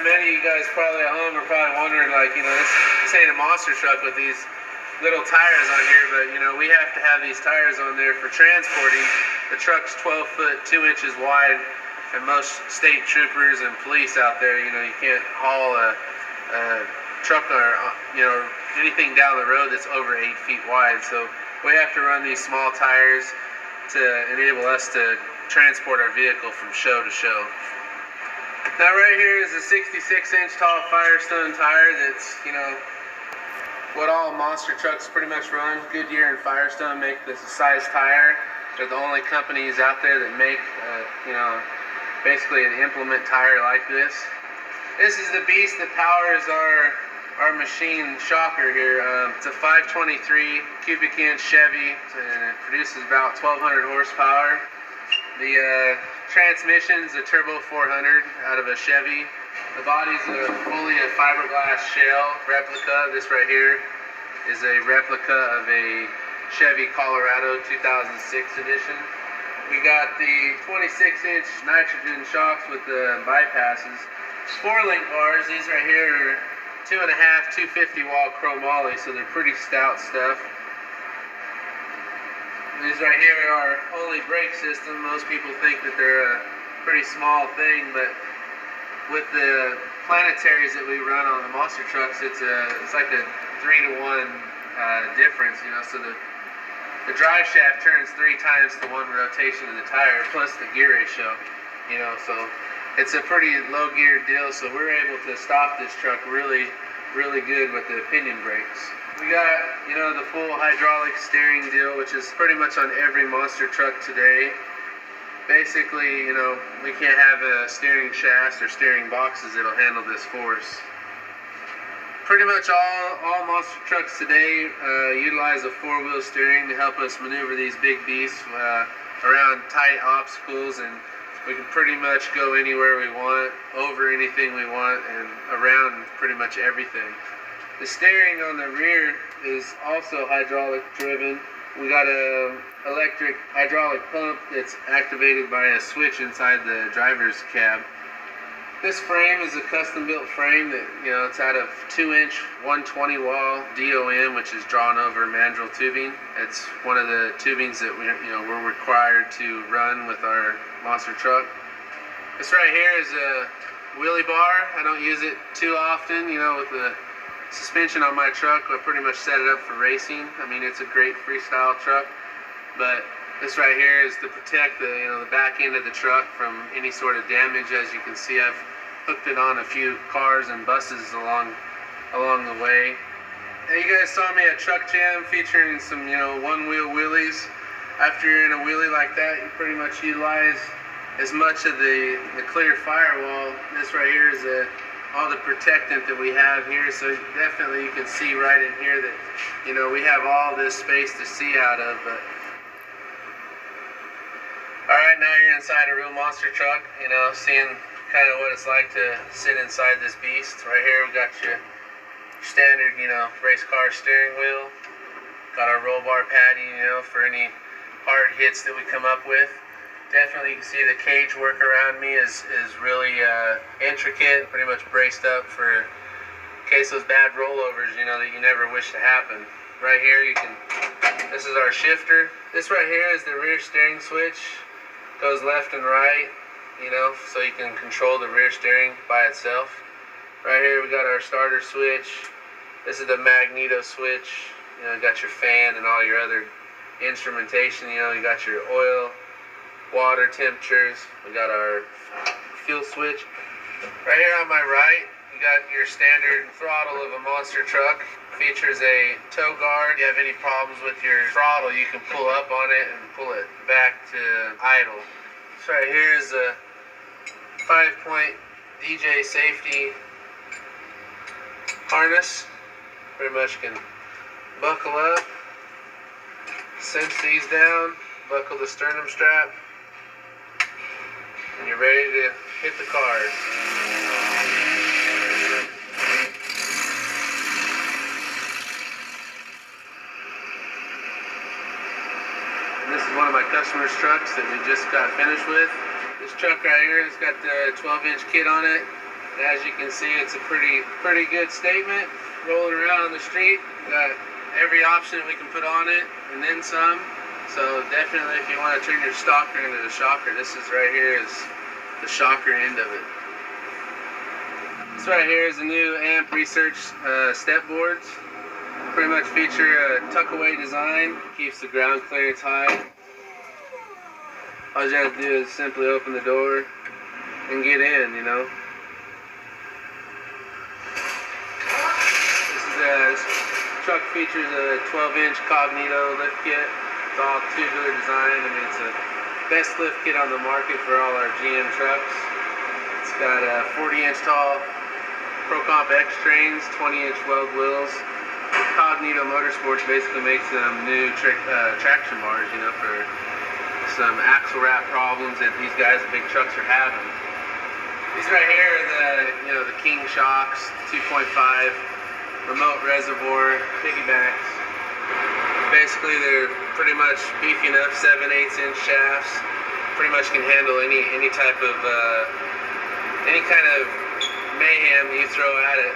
many of you guys probably at home are probably wondering, like, this ain't a monster truck with these little tires on here, but we have to have these tires on there for transporting. The truck's 12 foot 2 inches wide, and most state troopers and police out there, you can't haul a truck or anything down the road that's over 8 feet wide. So we have to run these small tires to enable us to transport our vehicle from show to show. Now right here is a 66-inch tall Firestone tire that's, what all monster trucks pretty much run. Goodyear and Firestone make this size tire. They're the only companies out there that make, basically an implement tire like this. This is the beast that powers our machine Shocker here. It's a 523 cubic inch Chevy, and it produces about 1,200 horsepower. The transmission is a Turbo 400 out of a Chevy. The body's fully a fiberglass shell replica. This right here is a replica of a Chevy Colorado 2006 edition. We got the 26-inch nitrogen shocks with the bypasses. 4-link bars. These right here are 2.5 250 wall chromoly, so they're pretty stout stuff. These right here are our only brake system. Most people think that they're a pretty small thing, but with the planetaries that we run on the monster trucks, it's like a 3-to-1 difference, so the drive shaft turns 3 times to 1 rotation of the tire, plus the gear ratio, so it's a pretty low gear deal. So we're able to stop this truck really, really good with the pinion brakes. We got, the full hydraulic steering deal, which is pretty much on every monster truck today. Basically, we can't have a steering shaft or steering boxes that'll handle this force. Pretty much all monster trucks today utilize a 4-wheel steering to help us maneuver these big beasts around tight obstacles, and we can pretty much go anywhere we want, over anything we want, and around pretty much everything. The steering on the rear is also hydraulic driven. We got a electric hydraulic pump that's activated by a switch inside the driver's cab. This frame is a custom built frame that, it's out of 2-inch 120 wall DOM, which is drawn over mandrel tubing. It's one of the tubings that we're required to run with our monster truck. This right here is a wheelie bar. I don't use it too often, with the suspension on my truck. I pretty much set it up for racing. I mean, it's a great freestyle truck, but this right here is to protect the back end of the truck from any sort of damage. As you can see, I've hooked it on a few cars and buses along the way. And you guys saw me at Truck Jam featuring some one-wheel wheelies. After you're in a wheelie like that, you pretty much utilize as much of the clear firewall. This right here is all the protectant that we have here, so definitely you can see right in here that we have all this space to see out of. But alright, now you're inside a real monster truck, seeing kind of what it's like to sit inside this beast. Right here we got your standard race car steering wheel. Got our roll bar padding for any hard hits that we come up with. Definitely you can see the cage work around me is really intricate, pretty much braced up for in case those bad rollovers, that you never wish to happen. Right here this is our shifter. This right here is the rear steering switch. Goes left and right, so you can control the rear steering by itself. Right here we got our starter switch. This is the magneto switch. You got your fan and all your other instrumentation. You got your oil, water temperatures. We got our fuel switch. Right here on my right, you got your standard throttle of a monster truck. Features a tow guard. If you have any problems with your throttle, you can pull up on it and pull it back to idle. So right here is a 5-point DJ safety harness. Pretty much can buckle up, cinch these down, buckle the sternum strap, and you're ready to hit the cars. This is one of my customers' trucks that we just got finished with. This truck right here has got the 12-inch kit on it. As you can see, it's a pretty good statement. Rolling around on the street, got every option we can put on it, and then some. So definitely, if you want to turn your stalker into a shocker, this is right here is the shocker end of it. This right here is a new AMP Research step boards. Pretty much feature a tuck-away design, keeps the ground clearance high. All you have to do is simply open the door and get in, you know. This truck features a 12-inch Cognito lift kit. It's all tubular design. I mean, it's the best lift kit on the market for all our GM trucks. It's got 40-inch tall Pro-Comp X trains, 20-inch weld wheels. Cognito Motorsports basically makes them new traction bars, you know, for some axle wrap problems that these guys with big trucks are having. These right here are the King shocks, 2.5 remote reservoir piggybacks. Basically, they're pretty much beefy enough 7/8 inch shafts. Pretty much can handle any type of any kind of mayhem you throw at it.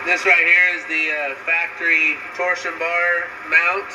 This right here is the factory torsion bar mount.